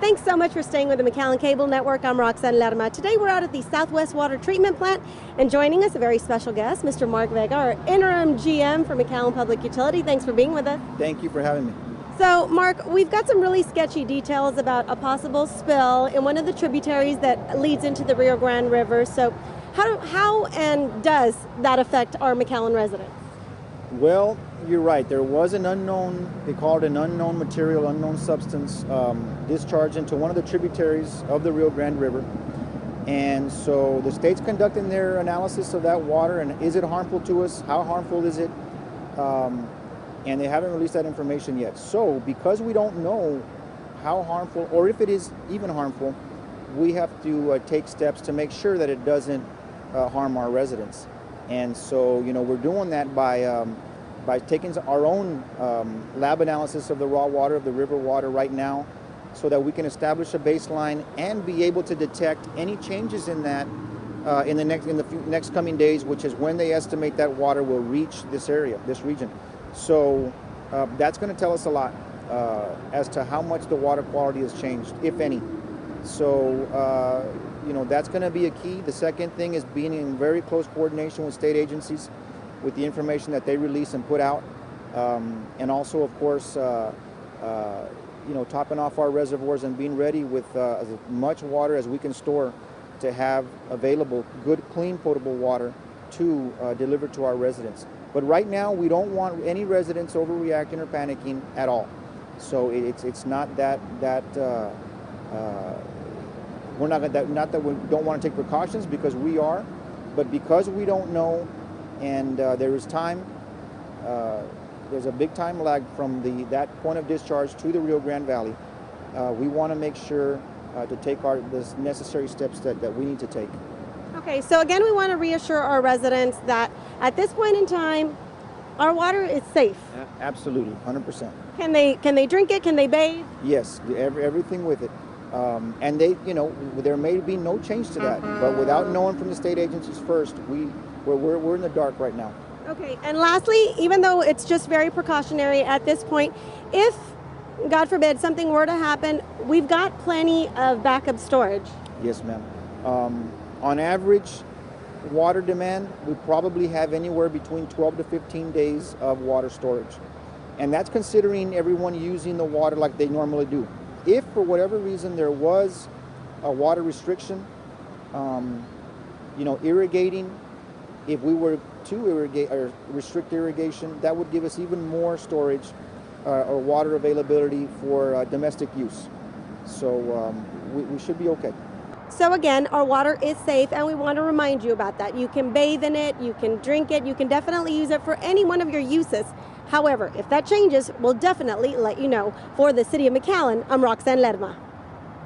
Thanks so much for staying with the McAllen Cable Network. I'm Roxanne Lerma. Today we're out at the Southwest Water Treatment Plant, and joining us a very special guest, Mr. Mark Vega, our interim GM for McAllen Public Utility. Thanks for being with us. Thank you for having me. So, Mark, we've got some really sketchy details about a possible spill in one of the tributaries that leads into the Rio Grande River. So, how and does that affect our McAllen residents? Well, you're right. There was an unknown, they call it an unknown material, unknown substance, discharged into one of the tributaries of the Rio Grande River. And so the state's conducting their analysis of that water, and is it harmful to us? How harmful is it? And they haven't released that information yet. So because we don't know how harmful, or if it is even harmful, we have to take steps to make sure that it doesn't harm our residents. And so, we're doing that by taking our own lab analysis of the raw water, of the river water right now, so that we can establish a baseline and be able to detect any changes in that in the next coming days, which is when they estimate that water will reach this area, this region. So that's going to tell us a lot as to how much the water quality has changed, if any. So, that's going to be a key. The second thing is being in very close coordination with state agencies with the information that they release and put out. And also, of course, topping off our reservoirs and being ready with as much water as we can store to have available good, clean, potable water to deliver to our residents. But right now, we don't want any residents overreacting or panicking at all. So it's not that we're not that we don't want to take precautions, because we are, but because we don't know, and there is time. There's a big time lag from that point of discharge to the Rio Grande Valley. We want to make sure to take the necessary steps that we need to take. Okay, so again, we want to reassure our residents that at this point in time, our water is safe. Absolutely, 100%. Can they drink it? Can they bathe? Yes, everything with it. And there may be no change to that, but without knowing from the state agencies first, we're in the dark right now. Okay, and lastly, even though it's just very precautionary at this point, if, God forbid, something were to happen, we've got plenty of backup storage. Yes, ma'am. On average, water demand, we probably have anywhere between 12 to 15 days of water storage. And that's considering everyone using the water like they normally do. If for whatever reason there was a water restriction, irrigating, if we were to irrigate or restrict irrigation, that would give us even more storage or water availability for domestic use. So we should be okay. So again, our water is safe, and we want to remind you about that. You can bathe in it, you can drink it, you can definitely use it for any one of your uses. However, if that changes, we'll definitely let you know. For the City of McAllen, I'm Roxanne Lerma.